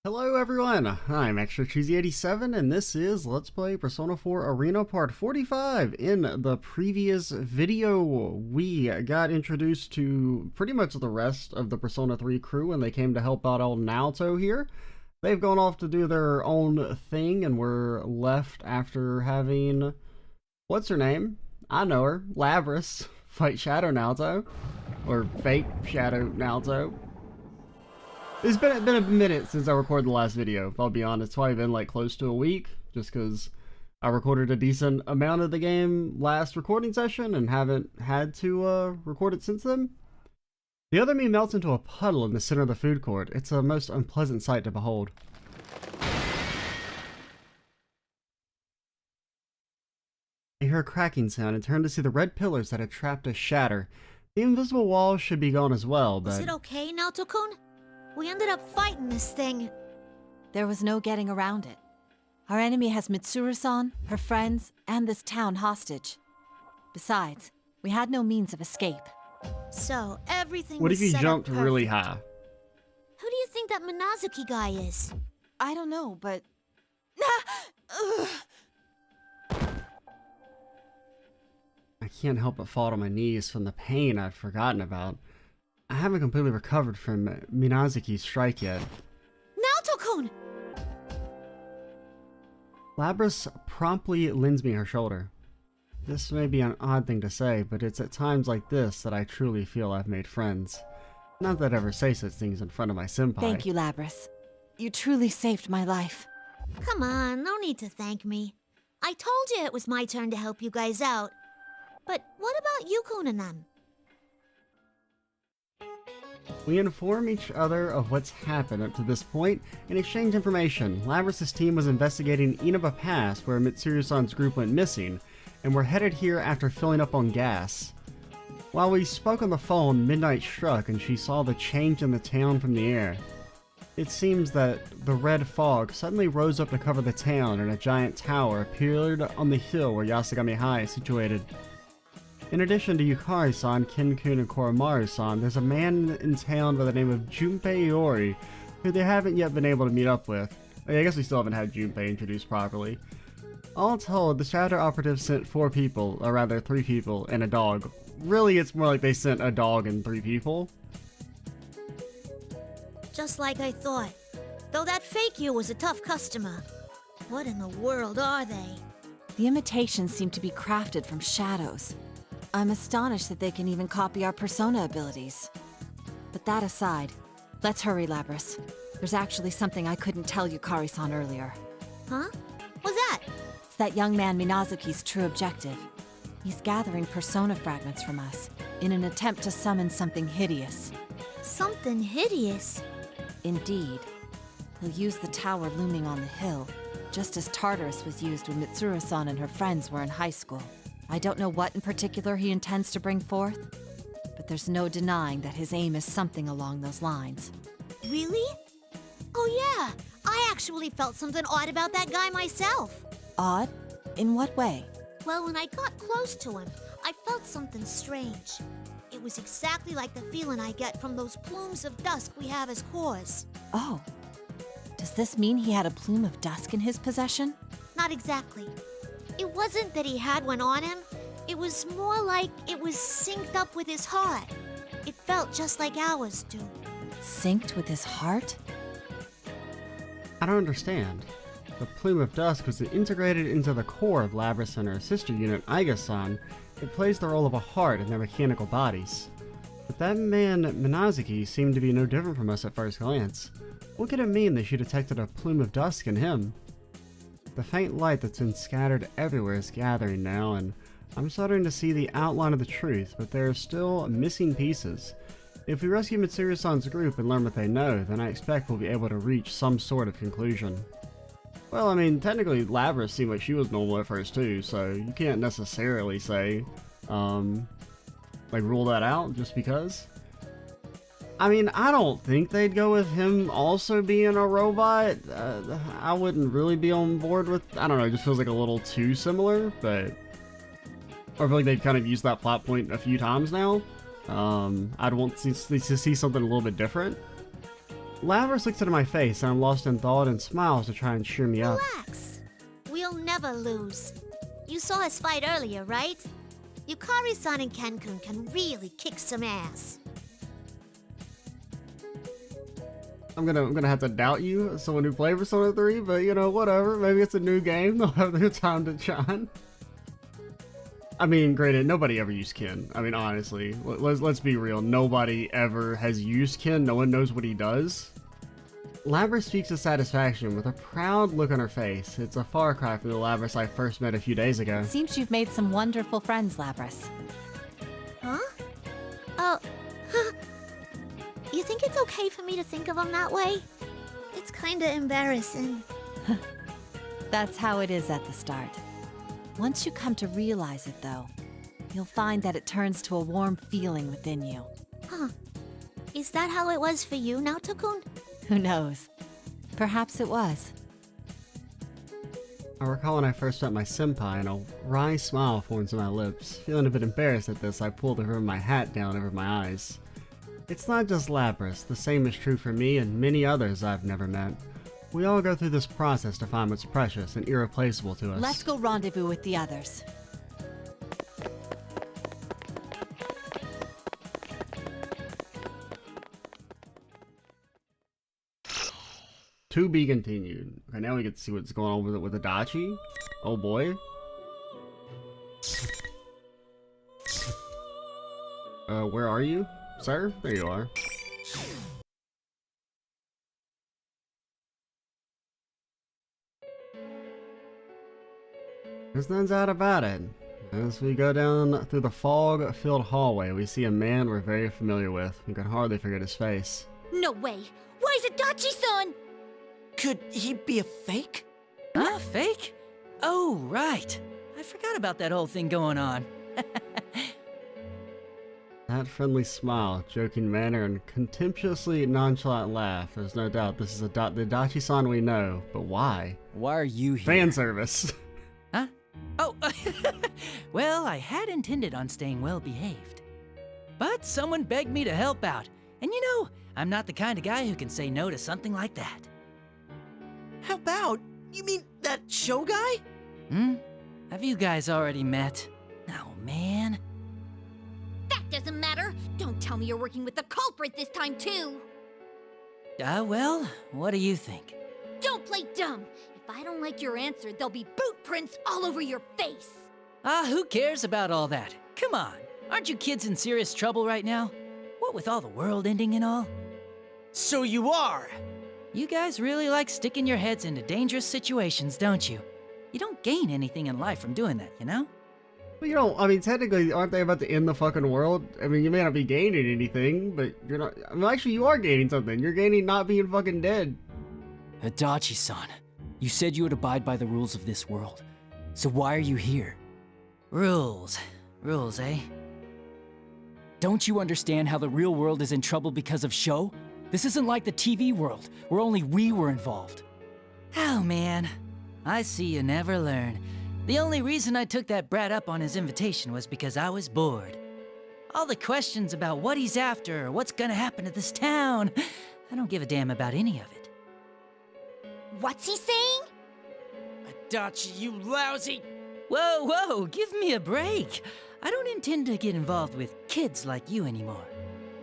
Hello everyone, I'm ExtraCheesy87 and this is Let's Play Persona 4 Arena Part 45. In the previous video, we got introduced to pretty much the rest of the Persona 3 crew and they came to help out old Naoto here. They've gone off to do their own thing and we're left after having... what's her name? I know her. Labris. Fight Shadow Naoto. Or fake Shadow Naoto. It's been a minute since I recorded the last video, if I'll be honest. It's probably been like close to a week, just because I recorded a decent amount of the game last recording session and haven't had to record it since then. The other me melts into a puddle in the center of the food court. It's a most unpleasant sight to behold. I hear a cracking sound and turn to see the red pillars that had trapped us shatter. The invisible walls should be gone as well, but... Is it okay, Naoto-kun? We ended up fighting this thing. There was no getting around it. Our enemy has Mitsuru-san, her friends, and this town hostage. Besides, we had no means of escape. So, everything what was if you set jumped up really perfect. high? Who do you think that Minazuki guy is? I don't know, but... I can't help but fall to my knees from the pain I'd forgotten about. I haven't completely recovered from Minazuki's strike yet. Naoto-kun! Labris promptly lends me her shoulder. This may be an odd thing to say, but it's at times like this that I truly feel I've made friends. Not that I ever say such things in front of my senpai. Thank you, Labris. You truly saved my life. Come on, no need to thank me. I told you it was my turn to help you guys out. But what about Yukon and them? We inform each other of what's happened up to this point and exchange information. Labris' team was investigating Inaba Pass where Mitsuru-san's group went missing, and we're headed here after filling up on gas. While we spoke on the phone, midnight struck and she saw the change in the town from the air. It seems that the red fog suddenly rose up to cover the town and a giant tower appeared on the hill where Yasagami High is situated. In addition to Yukari-san, Ken-kun, and Koromaru-san, there's a man in town by the name of Junpei Iori, who they haven't yet been able to meet up with. I guess we still haven't had Junpei introduced properly. All told, the Shadow Operatives sent 4 people, or rather 3 people, and a dog. Really, it's more like they sent a dog and 3 people. Just like I thought. Though that fake you was a tough customer. What in the world are they? The imitations seem to be crafted from shadows. I'm astonished that they can even copy our persona abilities. But that aside, let's hurry, Labris. There's actually something I couldn't tell Yukari-san earlier. Huh? What's that? It's that young man Minazuki's true objective. He's gathering persona fragments from us, in an attempt to summon something hideous. Something hideous? Indeed. He'll use the tower looming on the hill, just as Tartarus was used when Mitsuru-san and her friends were in high school. I don't know what in particular he intends to bring forth, but there's no denying that his aim is something along those lines. Really? Oh yeah, I actually felt something odd about that guy myself. Odd? In what way? Well, when I got close to him, I felt something strange. It was exactly like the feeling I get from those plumes of dusk we have as cores. Oh. Does this mean he had a plume of dusk in his possession? Not exactly. It wasn't that he had one on him. It was more like it was synced up with his heart. It felt just like ours do. Synced with his heart? I don't understand. The Plume of Dusk was integrated into the core of Labris and her sister unit, Aiga-san. It plays the role of a heart in their mechanical bodies. But that man, Minazuki, seemed to be no different from us at first glance. What could it mean that she detected a Plume of Dusk in him? The faint light that's been scattered everywhere is gathering now, and I'm starting to see the outline of the truth, but there are still missing pieces. If we rescue Mitsuru-san's group and learn what they know, then I expect we'll be able to reach some sort of conclusion. Well, I mean, technically Labris seemed like she was normal at first too, so you can't necessarily say, like rule that out just because. I mean, I don't think they'd go with him also being a robot. I wouldn't really be on board with, I don't know, it just feels like a little too similar, but... I feel like they've kind of used that plot point a few times now. I'd want to see something a little bit different. Lavras looks into my face and I'm lost in thought and smiles to try and cheer me up. Relax. We'll never lose. You saw us fight earlier, right? Yukari-san and Ken-kun can really kick some ass. I'm gonna have to doubt you as someone who played Persona 3, but you know, whatever. Maybe it's a new game, they'll have their time to shine. I mean, granted, nobody ever used Ken. I mean, honestly, let's be real. Nobody ever has used Ken. No one knows what he does. Lavras speaks with satisfaction with a proud look on her face. It's a far cry from the Lavras I first met a few days ago. Seems you've made some wonderful friends, Lavras. Huh? Oh, you think it's okay for me to think of him that way? It's kinda embarrassing. That's how it is at the start. Once you come to realize it, though, you'll find that it turns to a warm feeling within you. Huh. Is that how it was for you, Naoto-kun? Who knows? Perhaps it was. I recall when I first met my senpai and a wry smile forms on my lips. Feeling a bit embarrassed at this, I pulled the rim of my hat down over my eyes. It's not just Lavras, the same is true for me and many others I've never met. We all go through this process to find what's precious and irreplaceable to us. Let's go rendezvous with the others. To be continued. Okay, now we get to see what's going on with Adachi. Oh boy. Where are you, sir? There you are. There's no doubt about it. As we go down through the fog-filled hallway, we see a man we're very familiar with. We can hardly forget his face. No way! Why is it Dachi-san? Could he be a fake? Huh? Fake? Oh, right. I forgot about that whole thing going on. That friendly smile, joking manner, and contemptuously nonchalant laugh. There's no doubt this is the Dachi-san we know, but why? Why are you here? Fan service. Huh? Oh, well, I had intended on staying well behaved. But someone begged me to help out. And you know, I'm not the kind of guy who can say no to something like that. Help out? You mean that show guy? Hmm? Have you guys already met? Oh, man. That doesn't matter! Don't tell me you're working with the culprit this time, too! Well, what do you think? Don't play dumb! If I don't like your answer, there'll be boot prints all over your face! Who cares about all that? Come on, aren't you kids in serious trouble right now? What with all the world ending and all? So you are! You guys really like sticking your heads into dangerous situations, don't you? You don't gain anything in life from doing that, you know? Well, you don't, I mean, technically, aren't they about to end the fucking world? I mean, you may not be gaining anything, but you're not, I mean, actually, you are gaining something. You're gaining not being fucking dead. Adachi-san, you said you would abide by the rules of this world. So why are you here? Rules. Rules, eh? Don't you understand how the real world is in trouble because of show? This isn't like the TV world, where only we were involved. Oh, man. I see you never learn. The only reason I took that brat up on his invitation was because I was bored. All the questions about what he's after or what's gonna happen to this town, I don't give a damn about any of it. What's he saying? Adachi, you lousy! Whoa, whoa, give me a break. I don't intend to get involved with kids like you anymore.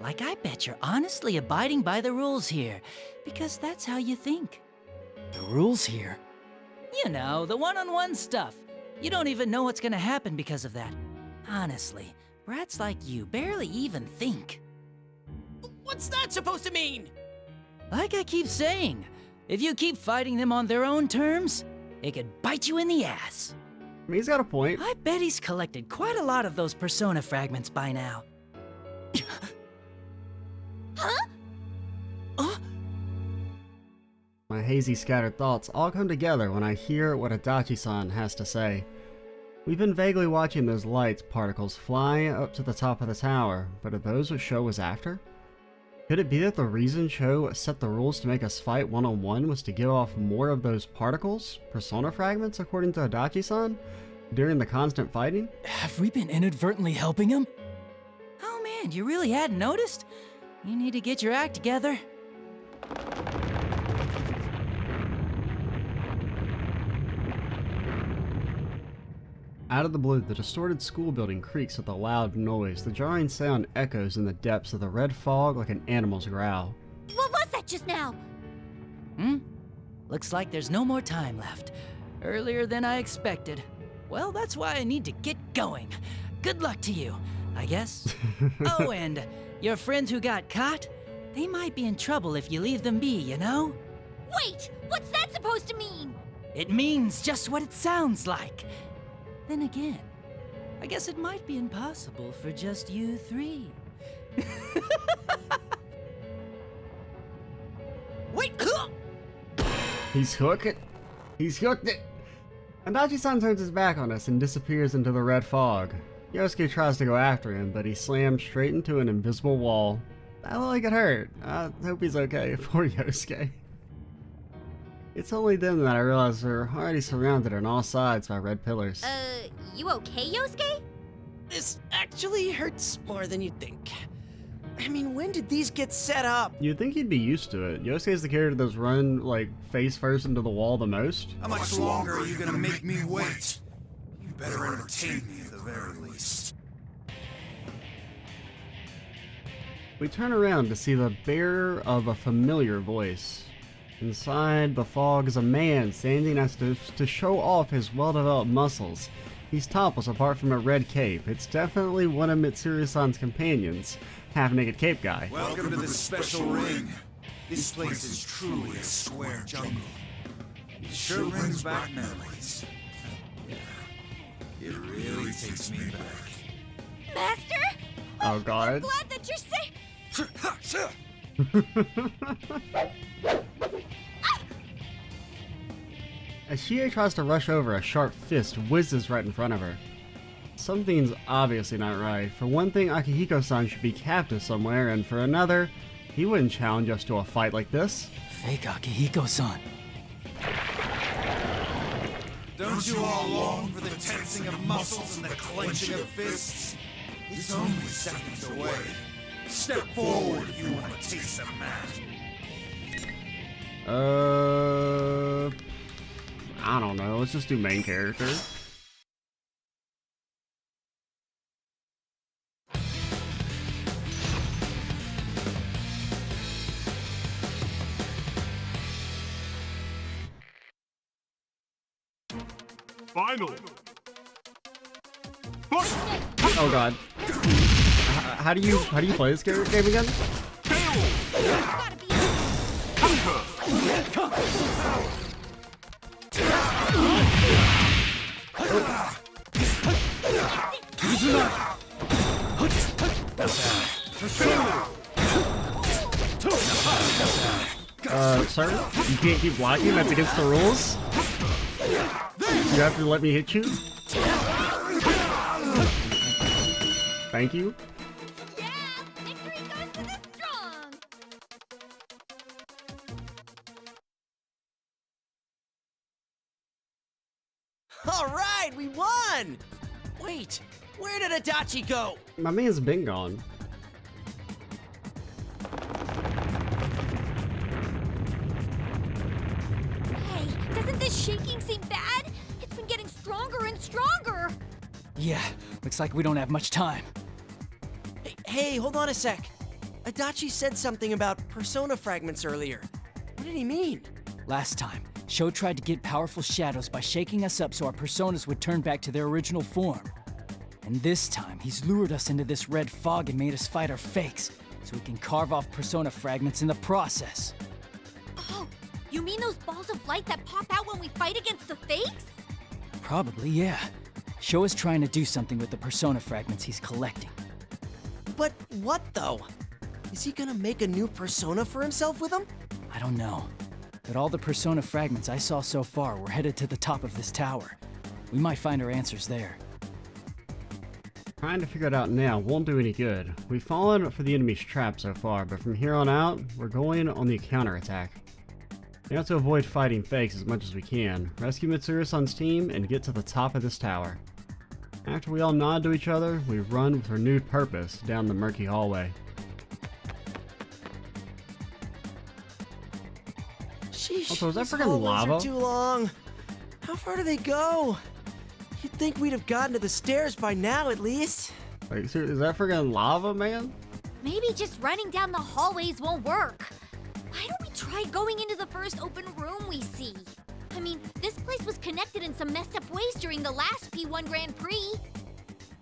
Like, I bet you're honestly abiding by the rules here, because that's how you think. The rules here? You know, the one-on-one stuff. You don't even know what's gonna happen because of that. Honestly, brats like you barely even think. What's that supposed to mean? Like I keep saying, if you keep fighting them on their own terms, it could bite you in the ass. I mean, he's got a point. I bet he's collected quite a lot of those Persona fragments by now. My hazy, scattered thoughts all come together when I hear what Adachi-san has to say. We've been vaguely watching those light particles fly up to the top of the tower, but are those what Sho was after? Could it be that the reason Sho set the rules to make us fight one-on-one was to give off more of those particles, Persona fragments according to Adachi-san, during the constant fighting? Have we been inadvertently helping him? Oh man, you really hadn't noticed? You need to get your act together. Out of the blue, the distorted school building creaks with a loud noise. The jarring sound echoes in the depths of the red fog like an animal's growl. What was that just now? Looks like there's no more time left. Earlier than I expected. Well, that's why I need to get going. Good luck to you, I guess. Oh, and your friends who got caught? They might be in trouble if you leave them be, you know? Wait, what's that supposed to mean? It means just what it sounds like. Then again, I guess it might be impossible for just you three. Wait! He's hooked it. He's hooked it. Adachi-san turns his back on us and disappears into the red fog. Yosuke tries to go after him, but he slams straight into an invisible wall. That looked like it hurt. I hope he's okay. Poor Yosuke. It's only then that I realize we're already surrounded on all sides by red pillars. You okay, Yosuke? This actually hurts more than you'd think. I mean, when did these get set up? You'd think he'd be used to it. Yosuke's the character that's run, like, face first into the wall the most. How much longer are you gonna make me wait? You better entertain me at the very least. We turn around to see the bearer of a familiar voice. Inside the fog is a man standing as to show off his well-developed muscles. He's topless apart from a red cape. It's definitely one of Mitsuru-san's companions, half-naked cape guy. Welcome to this special ring. This place is truly a square jungle. It sure brings back memories. Yeah, it really takes me back. Master? Oh god. I'm glad that you're safe. As Shie tries to rush over, a sharp fist whizzes right in front of her. Something's obviously not right. For one thing, Akihiko-san should be captive somewhere, and for another, he wouldn't challenge us to a fight like this. Fake Akihiko-san. Don't you all long for the tensing of muscles and the clenching of fists? It's only seconds away. Step forward if you want to taste some magic. I don't know. Let's just do main character. Final. Oh god. How do you play this game again? Sir? You can't keep blocking? That's against the rules? You have to let me hit you? Thank you. Yeah, victory goes to the strong. All right, we won! Wait, where did Adachi go? My man's been gone. Hey, doesn't this shaking seem bad? It's been getting stronger and stronger. Yeah, looks like we don't have much time. Hey, hold on a sec. Adachi said something about persona fragments earlier. What did he mean? Last time, Sho tried to get powerful shadows by shaking us up so our personas would turn back to their original form. And this time, he's lured us into this red fog and made us fight our fakes, so we can carve off persona fragments in the process. Oh, you mean those balls of light that pop out when we fight against the fakes? Probably, yeah. Sho is trying to do something with the persona fragments he's collecting. But what though? Is he gonna make a new persona for himself with them? I don't know. But all the persona fragments I saw so far were headed to the top of this tower. We might find our answers there. Trying to figure it out now won't do any good. We've fallen for the enemy's trap so far, but from here on out, we're going on the counterattack. We have to avoid fighting fakes as much as we can, rescue Mitsuru-san's team, and get to the top of this tower. After we all nod to each other, we run with renewed purpose down the murky hallway. Sheesh, Also, is that these freaking hallways lava? are too long. How far do they go? You'd think we'd have gotten to the stairs by now, at least. Like, is that freaking lava, man? Maybe just running down the hallways won't work. Why don't we try going into the first open room we see? I mean, this place was connected in some messed up ways during the last P1 Grand Prix.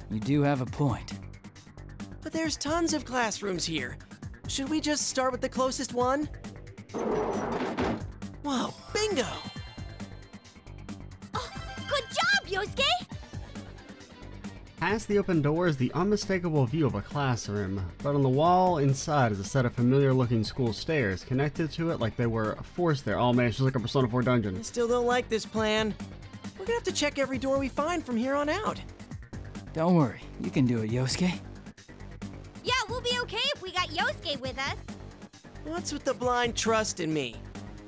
You do have a point. But there's tons of classrooms here. Should we just start with the closest one? Whoa, bingo! Oh, good job, Yosuke! Past the open door is the unmistakable view of a classroom, but on the wall inside is a set of familiar-looking school stairs connected to it like they were forced there. Oh man, it's just like a Persona 4 I dungeon. still don't like this plan. We're gonna have to check every door we find from here on out. Don't worry, you can do it, Yosuke. Yeah, we'll be okay if we got Yosuke with us. What's with the blind trust in me?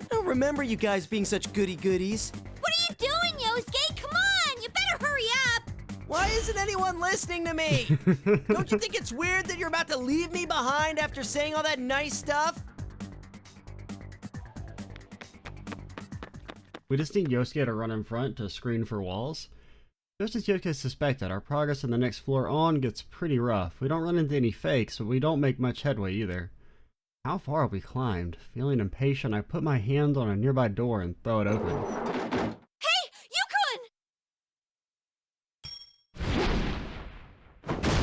I don't remember you guys being such goody-goodies. What are you doing, Yosuke? Come on, you better hurry up! Why isn't anyone listening to me? Don't you think it's weird that you're about to leave me behind after saying all that nice stuff? We just need Yosuke to run in front to screen for walls. Just as Yosuke suspected, our progress on the next floor on gets pretty rough. We don't run into any fakes, but we don't make much headway either. How far have we climbed? Feeling impatient, I put my hand on a nearby door and throw it open. Hey, Yukon!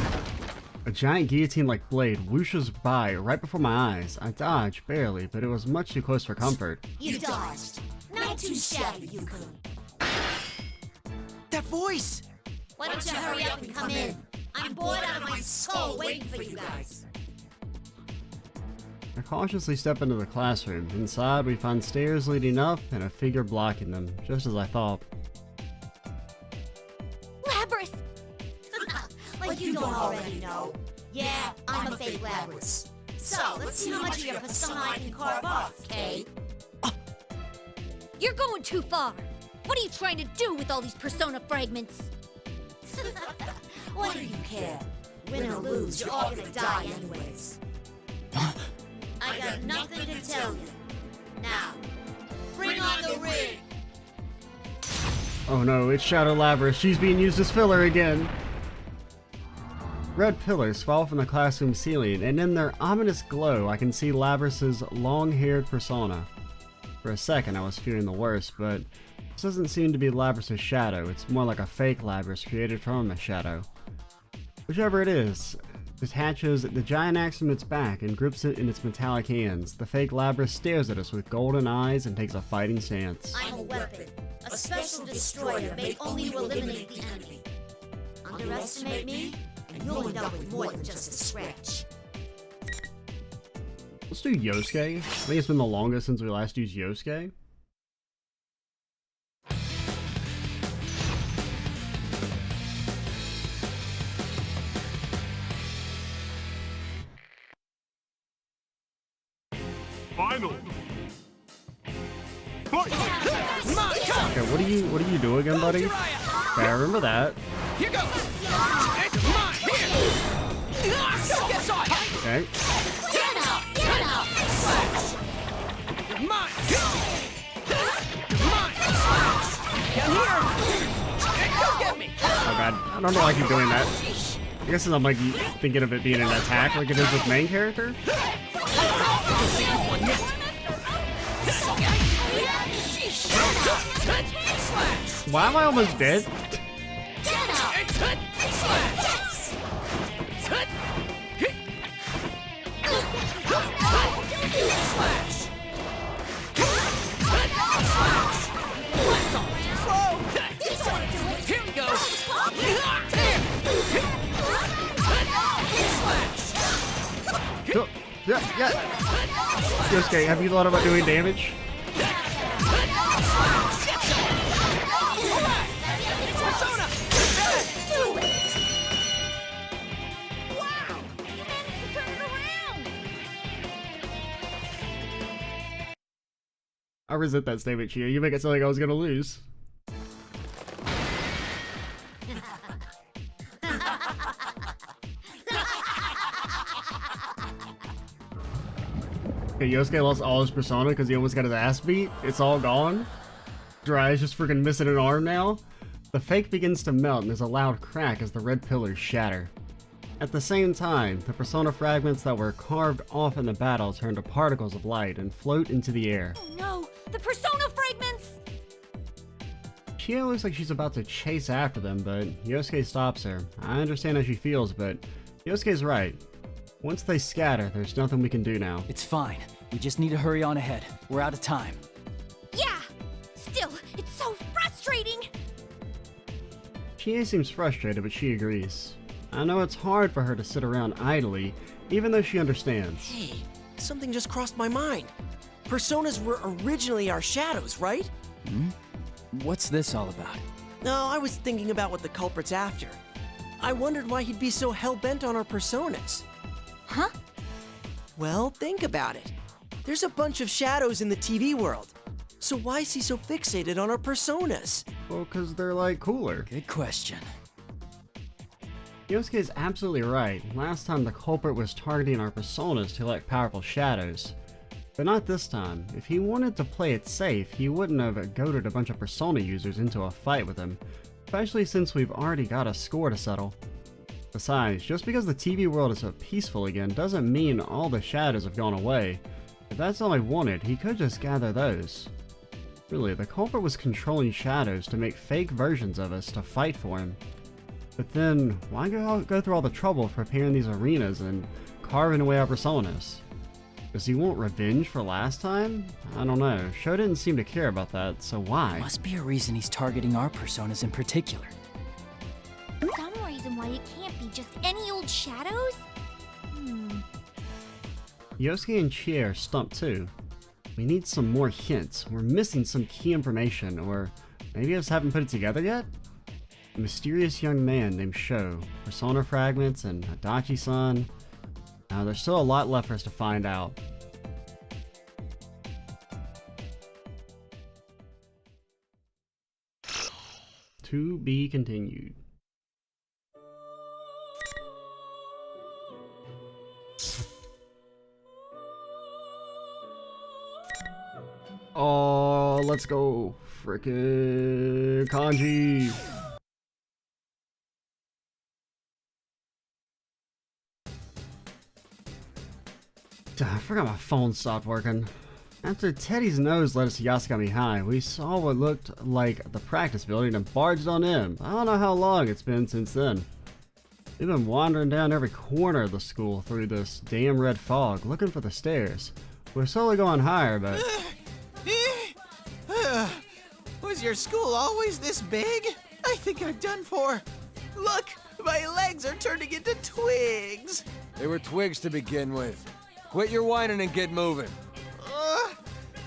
A giant guillotine-like blade whooshes by right before my eyes. I dodge, barely, but it was much too close for comfort. You dodged. Not too shabby, Yukon. That voice! Why don't you hurry up and come in? I'm bored out of my skull waiting for you guys. I cautiously step into the classroom. Inside, we find stairs leading up and a figure blocking them, just as I thought. Labrys! Like you don't already know. Yeah, I'm a fake Labrys. So, let's see how much of your persona I can carve off, Kay. You're going too far. What are you trying to do with all these persona fragments? What do you care? Win or lose, you're all gonna die anyways. I got nothing to tell you. Now, bring on the ring! Oh no, it's Shadow Labrys. She's being used as filler again. Red pillars fall from the classroom ceiling, and in their ominous glow, I can see Labrys' long-haired persona. For a second, I was fearing the worst, but this doesn't seem to be Labrys' shadow. It's more like a fake Labrys created from a shadow. Whichever it is, detaches the giant axe from its back and grips it in its metallic hands. The fake Labrys stares at us with golden eyes and takes a fighting stance. I'm a weapon, a special destroyer made only to eliminate the enemy. Underestimate me, and you'll end up with more than just a scratch. Let's do Yosuke. I think it's been the longest since we last used Yosuke. Final. Okay, what do you do again, buddy? Okay, I remember that. Here goes! It's mine! Here! Okay. Mine! Mine! Down here! Go get me! Oh god, I don't know why I keep doing that. I guess I'm like thinking of it being an attack like it is with main character. Why am I almost dead? Here we go! Yeah. Yosuke, have you thought about doing damage? I resent that statement, Chia. You make it sound like I was gonna lose. Okay, Yosuke lost all his persona because he almost got his ass beat. It's all gone. Jiraiya's just freaking missing an arm now. The fake begins to melt and there's a loud crack as the red pillars shatter. At the same time, the persona fragments that were carved off in the battle turn to particles of light and float into the air. Oh no, the persona fragments! Chie looks like she's about to chase after them, but Yosuke stops her. I understand how she feels, but Yosuke's right. Once they scatter, there's nothing we can do now. It's fine. We just need to hurry on ahead. We're out of time. Yeah! Still, it's so frustrating! Chie seems frustrated, but she agrees. I know it's hard for her to sit around idly, even though she understands. Hey, something just crossed my mind. Personas were originally our shadows, right? What's this all about? No, I was thinking about what the culprit's after. I wondered why he'd be so hell-bent on our personas. Huh? Well, think about it. There's a bunch of shadows in the TV world. So why is he so fixated on our personas? Well, because they're like cooler. Good question. Yosuke is absolutely right. Last time the culprit was targeting our personas to elect powerful shadows. But not this time. If he wanted to play it safe, he wouldn't have goaded a bunch of persona users into a fight with him, especially since we've already got a score to settle. Besides, just because the TV world is so peaceful again doesn't mean all the shadows have gone away. If that's all he wanted, he could just gather those. Really, the culprit was controlling shadows to make fake versions of us to fight for him. But then, why go through all the trouble of preparing these arenas and carving away our personas? Does he want revenge for last time? I don't know. Sho didn't seem to care about that, so why? Must be a reason he's targeting our personas in particular. Some reason why it can't be just any old shadows? Yosuke and Chie are stumped too. We need some more hints. We're missing some key information, or maybe I just haven't put it together yet? A mysterious young man named Sho, persona fragments, and Adachi-san. Now, there's still a lot left for us to find out. To be continued. Oh, let's go. Frickin' kanji. I forgot my phone stopped working. After Teddy's nose led us to Yasukami High, we saw what looked like the practice building and barged on in. I don't know how long it's been since then. We've been wandering down every corner of the school through this damn red fog, looking for the stairs. We're slowly going higher, but... Was your school always this big? I think I'm done for. Look, my legs are turning into twigs. They were twigs to begin with. Quit your whining and get moving.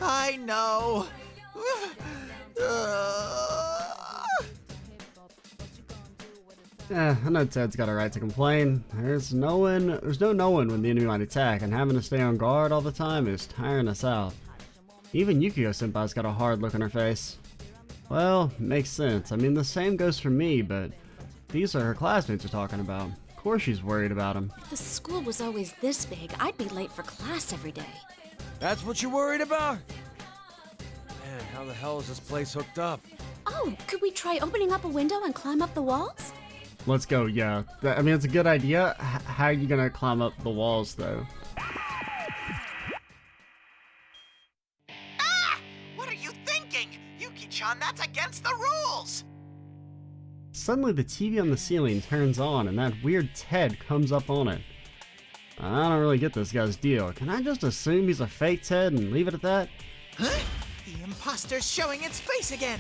I know. I know Ted's got a right to complain. There's no knowing when the enemy might attack, and having to stay on guard all the time is tiring us out. Even Yukio-senpai's got a hard look on her face. Well, makes sense. I mean, the same goes for me, but these are her classmates we're talking about. Of course she's worried about them. If the school was always this big, I'd be late for class every day. That's what you're worried about? Man, how the hell is this place hooked up? Oh, could we try opening up a window and climb up the walls? Let's go, yeah. I mean, it's a good idea. How are you gonna climb up the walls, though? What are you thinking? Yuki-chan, that's against the rules! Suddenly, the TV on the ceiling turns on, and that weird Ted comes up on it. I don't really get this guy's deal. Can I just assume he's a fake Ted and leave it at that? Huh? The imposter's showing its face again!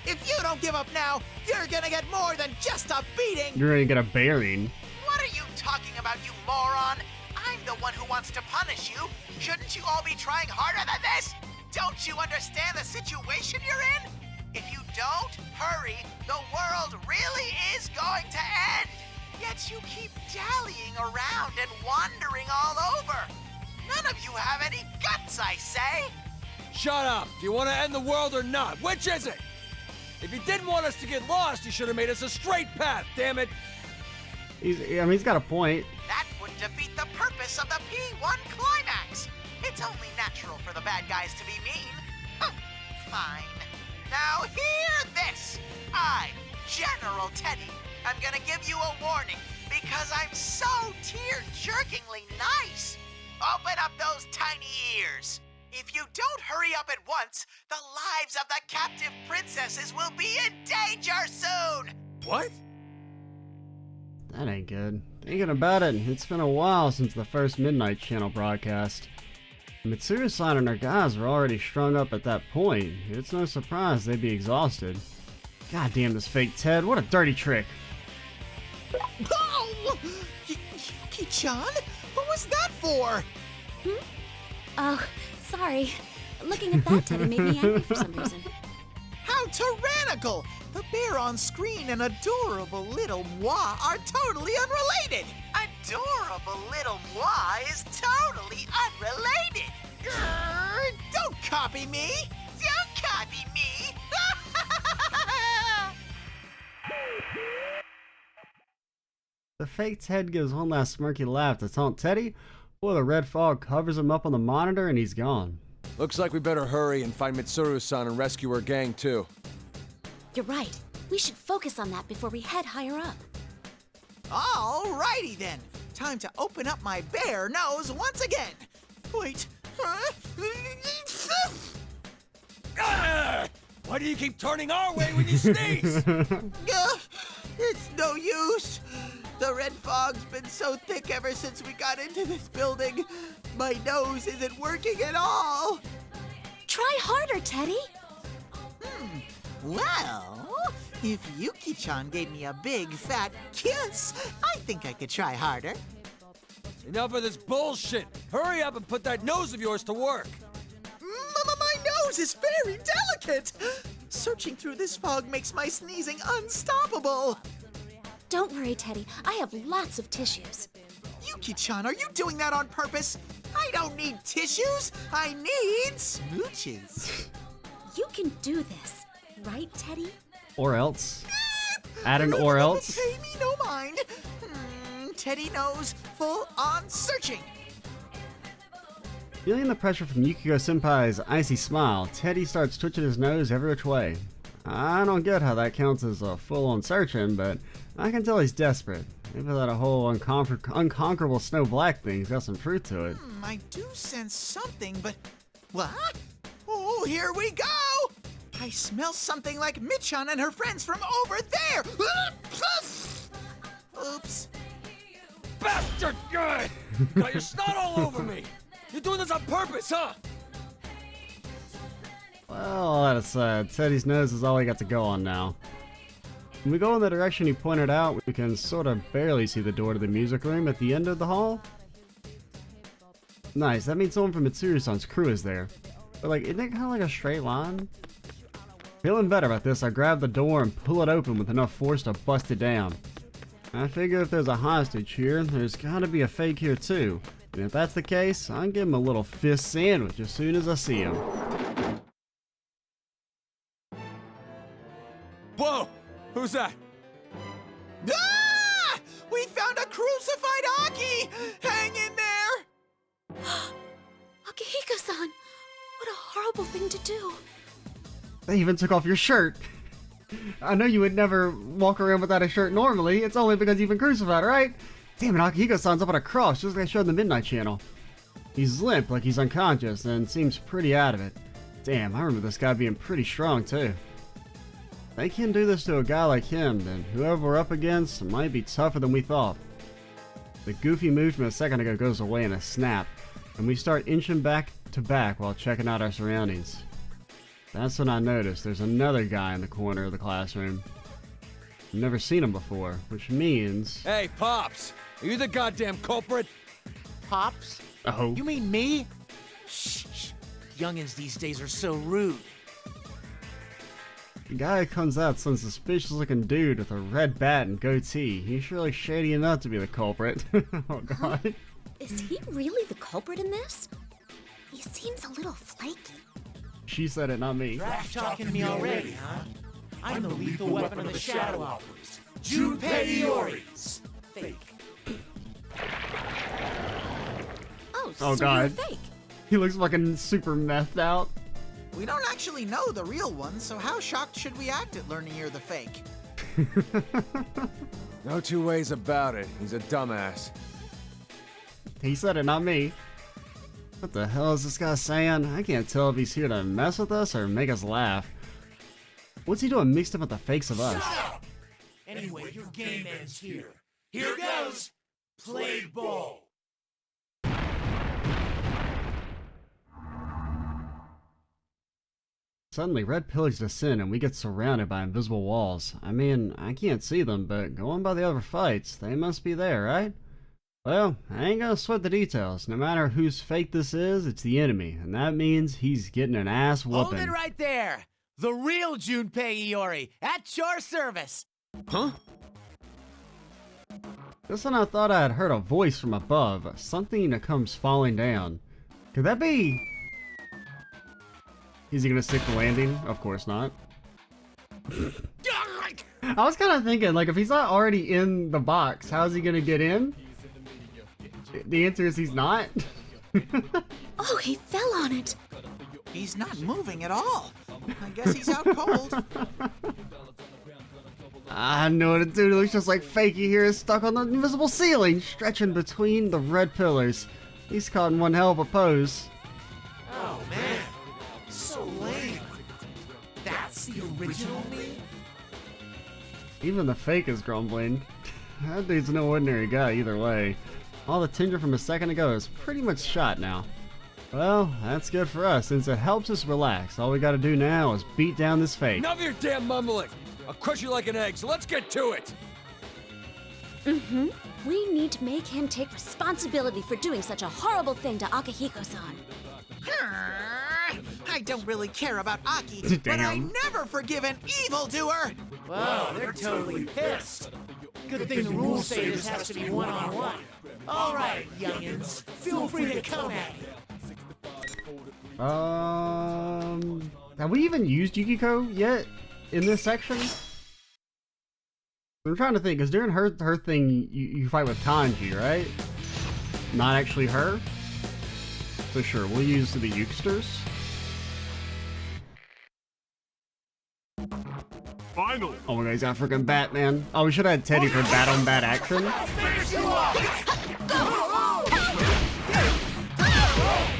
If you don't give up now, you're gonna get more than just a beating! You're gonna get a bearing. What are you talking about, you moron? I'm the one who wants to punish you. Shouldn't you all be trying harder than this? Don't you understand the situation you're in? If you don't hurry, the world really is going to end. Yet you keep dallying around and wandering all over. None of you have any guts, I say. Shut up! Do you want to end the world or not? Which is it? If you didn't want us to get lost, you should have made us a straight path, damn it! He's got a point. That would defeat the purpose of the P1 climax. If It's only natural for the bad guys to be mean. Fine. Now hear this. I, General Teddy, am gonna give you a warning because I'm so tear-jerkingly nice. Open up those tiny ears. If you don't hurry up at once, the lives of the captive princesses will be in danger soon. What? That ain't good. Thinking about it, it's been a while since the first Midnight Channel broadcast. Mitsuru-san and her guys were already strung up at that point. It's no surprise they'd be exhausted. God damn this fake Ted, what a dirty trick. Oh! Yuki-chan? What was that for? Oh, sorry. Looking at that Teddy made me angry for some reason. How tyrannical! The bear on screen and adorable little moi are totally unrelated! Adorable little moi is totally unrelated! Grrr, don't copy me! Don't copy me! The fake Ted gives one last smirky laugh to taunt Teddy, before the red fog covers him up on the monitor and he's gone. Looks like we better hurry and find Mitsuru-san and rescue her gang, too. You're right. We should focus on that before we head higher up. Alrighty then! Time to open up my bear nose once again! Wait, Ah! Why do you keep turning our way when you sneeze? It's no use! The red fog's been so thick ever since we got into this building. My nose isn't working at all. Try harder, Teddy. Well, if Yuki-chan gave me a big fat kiss, I think I could try harder. Enough of this bullshit! Hurry up and put that nose of yours to work! My nose is very delicate! Searching through this fog makes my sneezing unstoppable. Don't worry, Teddy. I have lots of tissues. Yuki-chan, are you doing that on purpose? I don't need tissues. I need smooches. You can do this, right, Teddy? Or else. Add an or else. Pay me no mind. Teddy knows, full on searching. Feeling the pressure from Yukiko-senpai's icy smile, Teddy starts twitching his nose every which way. I don't get how that counts as a full-on searching, but I can tell he's desperate. Maybe that whole unconquerable snow black thing's got some truth to it. I do sense something, but what? Oh, here we go! I smell something like Michan and her friends from over there! Oops. Bastard! Got your snot all over me! You're doing this on purpose, huh? Well, all that aside, Teddy's nose is all he got to go on now. When we go in the direction he pointed out, we can sort of barely see the door to the music room at the end of the hall. Nice, that means someone from Mitsuru-san's crew is there. But like, isn't it kind of like a straight line? Feeling better about this, I grab the door and pull it open with enough force to bust it down. I figure if there's a hostage here, there's gotta be a fake here too. And if that's the case, I'll give him a little fist sandwich as soon as I see him. Whoa! Who's that? Ah! We found a crucified Aki! Hang in there! Akihiko-san! What a horrible thing to do. They even took off your shirt. I know you would never walk around without a shirt normally. It's only because you've been crucified, right? Damn it, Akihiko-san's up on a cross, just like I showed in the Midnight Channel. He's limp, like he's unconscious, and seems pretty out of it. Damn, I remember this guy being pretty strong, too. If they can do this to a guy like him, then whoever we're up against might be tougher than we thought. The goofy move from a second ago goes away in a snap, and we start inching back to back while checking out our surroundings. That's when I notice there's another guy in the corner of the classroom. I've never seen him before, which means... Hey, Pops! Are you the goddamn culprit? Pops? Oh. You mean me? Shh. Youngins these days are so rude. The guy who comes out some suspicious looking dude with a red bat and goatee. He's surely shady enough to be the culprit. Oh god. Is he really the culprit in this? He seems a little flaky. She said it, not me. Trash talking to me already, huh? I'm the lethal weapon of the Shadow Outpost. Junpei Iori's fake. Oh, Oh, so God. you're fake. He looks fucking super methed out. We don't actually know the real one, so how shocked should we act at learning you're the fake? No two ways about it. He's a dumbass. He said it, not me. What the hell is this guy saying? I can't tell if he's here to mess with us or make us laugh. What's he doing mixed up with the fakes of us? Anyway, your game ends here. Here goes. Play ball. Suddenly, red pillars descend and we get surrounded by invisible walls. I mean, I can't see them, but going by the other fights, they must be there, right? Well, I ain't gonna sweat the details. No matter whose fake this is, it's the enemy, and that means he's getting an ass whooping. Hold it right there! The real Junpei Iori, at your service! Huh? Just when I thought I had heard a voice from above, something that comes falling down. Could that be... Is he gonna stick the landing? Of course not. I was kind of thinking, like, if he's not already in the box, how's he gonna get in? The answer is he's not. Oh, he fell on it. He's not moving at all. I guess he's out cold. I know what to do. It looks just like Fakey here is stuck on the invisible ceiling, stretching between the red pillars. He's caught in one hell of a pose. Oh man, so lame. That's the original me? Even the fake is grumbling. That dude's no ordinary guy either way. All the tinder from a second ago is pretty much shot now. Well, that's good for us, since it helps us relax. All we gotta do now is beat down this fake. Enough of your damn mumbling! I'll crush you like an egg, so let's get to it! Mm-hmm. We need to make him take responsibility for doing such a horrible thing to Akihiko-san. I don't really care about Aki, but I never forgive an evildoer! Wow, they're totally pissed. Good thing the rules say this has to be one-on-one. All right, youngins, feel free to come at me. Have we even used Yukiko yet in this section? I'm trying to think, because during her thing, you fight with Kanji, right? Not actually her? So sure, we'll use the Yuksters. Finally. Oh my god, he's got freaking Batman. Oh, we should have had Teddy for bat on bat action.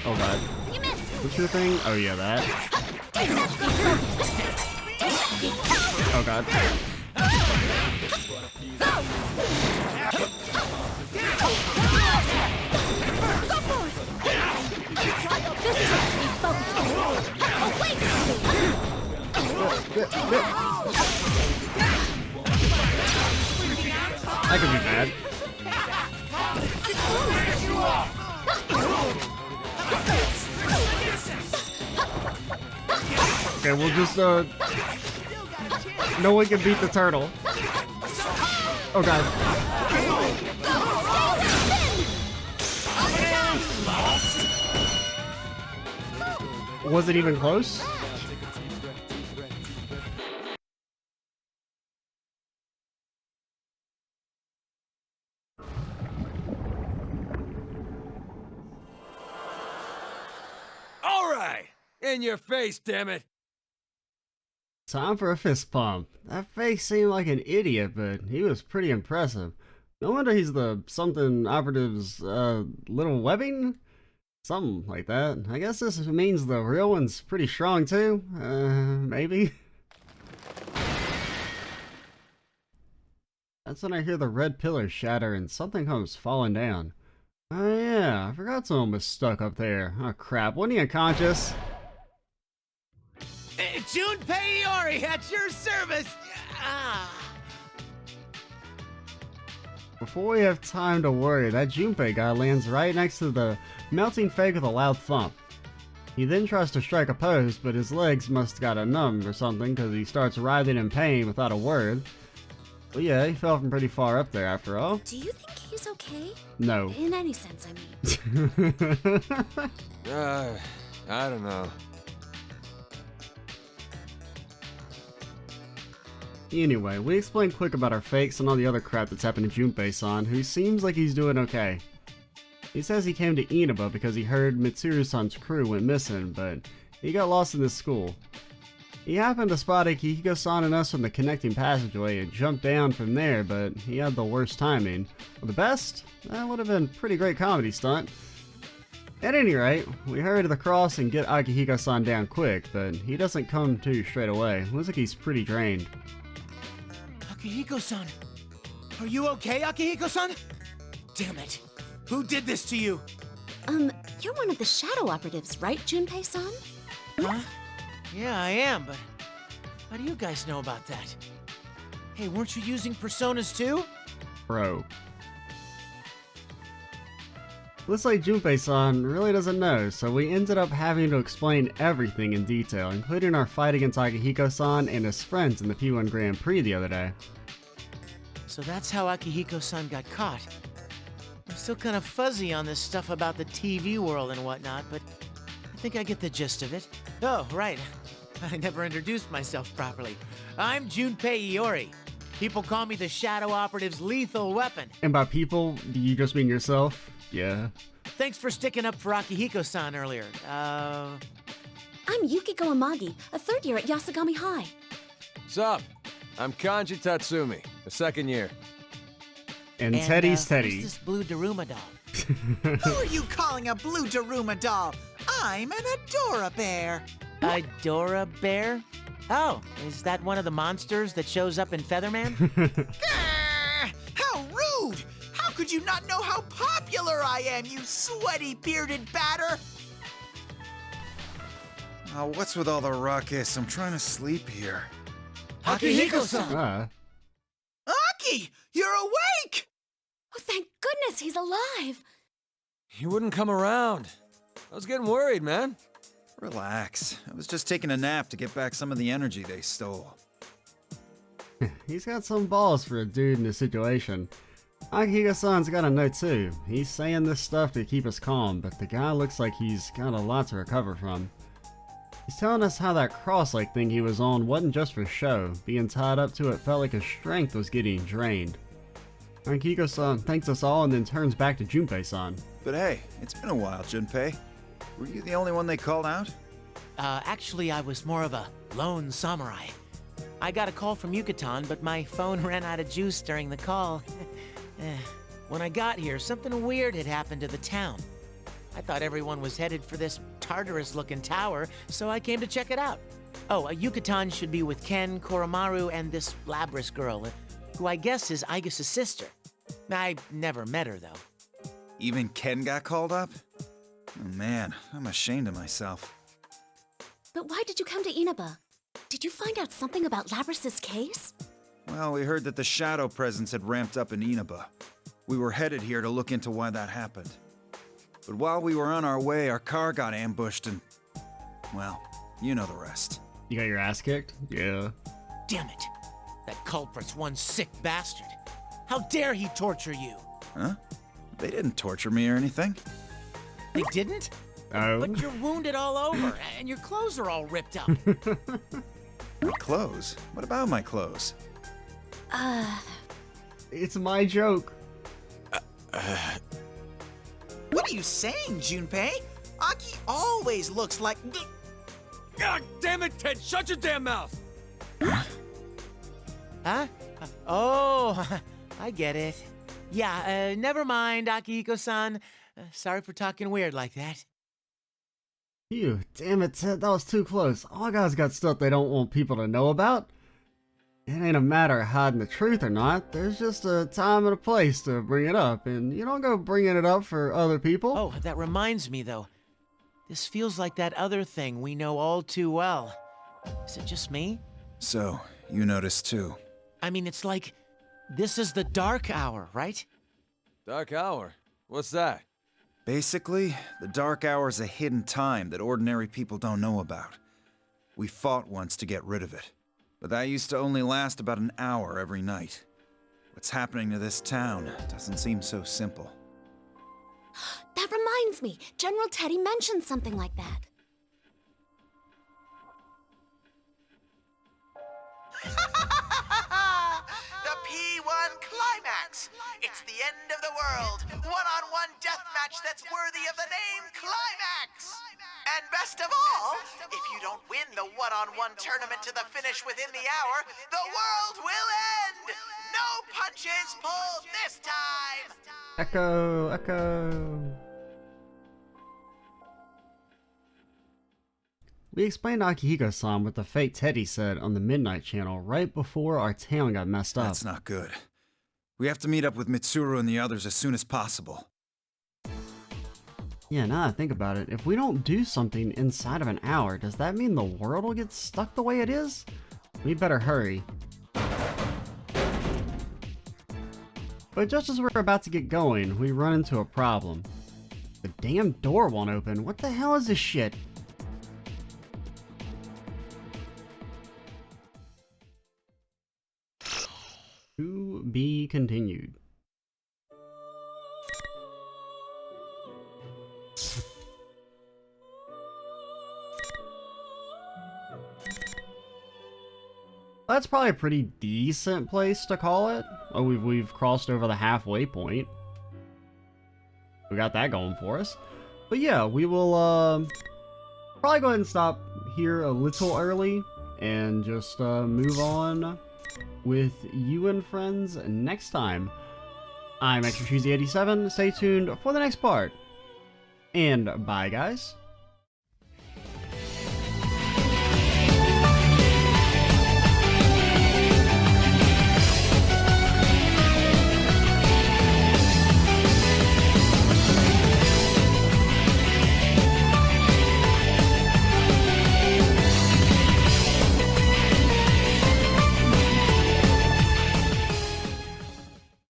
Oh god. What's your thing? Oh yeah, that. Oh god. That could be bad. Okay, we'll just, no one can beat the turtle. Oh god. Was it even close? Alright! In your face, damn it! Time for a fist pump. That fake seemed like an idiot, but he was pretty impressive. No wonder he's the something operative's, little webbing? Something like that. I guess this means the real one's pretty strong too? Maybe? That's when I hear the red pillars shatter and something comes falling down. Oh yeah, I forgot someone was stuck up there. Oh crap, wasn't he unconscious? Junpei Iori, at your service! Before we have time to worry, that Junpei guy lands right next to the melting fake with a loud thump. He then tries to strike a pose, but his legs must have got numb or something because he starts writhing in pain without a word. Well yeah, he fell from pretty far up there after all. Do you think he's okay? No. In any sense, I mean. I don't know. Anyway, we explain quick about our fakes and all the other crap that's happened to Junpei-san, who seems like he's doing okay. He says he came to Inaba because he heard Mitsuru-san's crew went missing, but he got lost in the school. He happened to spot Akihiko-san and us from the connecting passageway and jumped down from there, but he had the worst timing. Well, the best? That would have been a pretty great comedy stunt. At any rate, we hurry to the cross and get Akihiko-san down quick, but he doesn't come to straight away. Looks like he's pretty drained. Akihiko-san! Are you okay, Akihiko-san? Damn it! Who did this to you? You're one of the shadow operatives, right, Junpei-san? Huh? Yeah, I am, but how do you guys know about that? Hey, weren't you using personas too? Bro. Looks like Junpei-san really doesn't know, so we ended up having to explain everything in detail, including our fight against Akihiko-san and his friends in the P1 Grand Prix the other day. So that's how Akihiko-san got caught. I'm still kind of fuzzy on this stuff about the TV world and whatnot, but I think I get the gist of it. Oh, right. I never introduced myself properly. I'm Junpei Iori. People call me the Shadow Operative's lethal weapon. And by people, do you just mean yourself? Yeah. Thanks for sticking up for Akihiko-san earlier. I'm Yukiko Amagi, a third year at Yasugami High. Sup? I'm Kanji Tatsumi, a second year. And Teddy's Teddy. Who's this blue Daruma doll? Who are you calling a blue Daruma doll? I'm an Adora bear. Adora bear? Oh, is that one of the monsters that shows up in Featherman? How rude! How could you not know how popular I am, you sweaty bearded batter? Oh, what's with all the ruckus? I'm trying to sleep here. Akihiko-san! Aki, you're awake! Oh, thank goodness he's alive! You wouldn't come around. I was getting worried, man. Relax. I was just taking a nap to get back some of the energy they stole. He's got some balls for a dude in this situation. Akihiko-san's got a note too. He's saying this stuff to keep us calm, but the guy looks like he's got a lot to recover from. He's telling us how that cross-like thing he was on wasn't just for show. Being tied up to it felt like his strength was getting drained. Akihiko-san thanks us all and then turns back to Junpei-san. But hey, it's been a while, Junpei. Were you the only one they called out? Actually, I was more of a lone samurai. I got a call from Yucatan, but my phone ran out of juice during the call. When I got here, something weird had happened to the town. I thought everyone was headed for this Tartarus-looking tower, so I came to check it out. Oh, Yucatan should be with Ken, Koromaru, and this Labris girl, who I guess is Aigis' sister. I never met her, though. Even Ken got called up? Oh man, I'm ashamed of myself. But why did you come to Inaba? Did you find out something about Labris' case? Well, we heard that the shadow presence had ramped up in Inaba. We were headed here to look into why that happened. But while we were on our way, our car got ambushed and... well, you know the rest. You got your ass kicked? Yeah. Damn it. That culprit's one sick bastard. How dare he torture you? Huh? They didn't torture me or anything. They didn't? Oh. But you're wounded all over, and your clothes are all ripped up. My clothes? What about my clothes? It's my joke. What are you saying, Junpei? Aki always looks like... God damn it, Ted! Shut your damn mouth! Huh? Oh, I get it. Yeah, never mind, Akihiko-san. Sorry for talking weird like that. Phew, damn it, Ted, that was too close. All guys got stuff they don't want people to know about. It ain't a matter of hiding the truth or not. There's just a time and a place to bring it up, and you don't go bringing it up for other people. Oh, that reminds me, though. This feels like that other thing we know all too well. Is it just me? So, you noticed too. I mean, it's like, this is the dark hour, right? Dark hour? What's that? Basically, the dark hour is a hidden time that ordinary people don't know about. We fought once to get rid of it, but that used to only last about an hour every night. What's happening to this town doesn't seem so simple. That reminds me, General Teddy mentioned something like that. The P1 climax! climax. It's the end of the world. One-on-one deathmatch that's worthy of the name Climax. And best of all, if you don't win the one-on-one tournament to the finish within the hour, the world will end. No punches pulled this time. Echo, echo. We explained to Akihiko-san what the fake Teddy said on the Midnight Channel right before our town got messed up. That's not good. We have to meet up with Mitsuru and the others as soon as possible. Yeah, now that I think about it, if we don't do something inside of an hour, does that mean the world will get stuck the way it is? We better hurry. But just as we're about to get going, we run into a problem. The damn door won't open. What the hell is this shit? To be continued. That's probably a pretty decent place to call it. Oh, we've crossed over the halfway point. We got that going for us. But yeah, we will probably go ahead and stop here a little early and just move on with you and friends next time. I'm Extra Cheesy 87. Stay tuned for the next part. And bye, guys.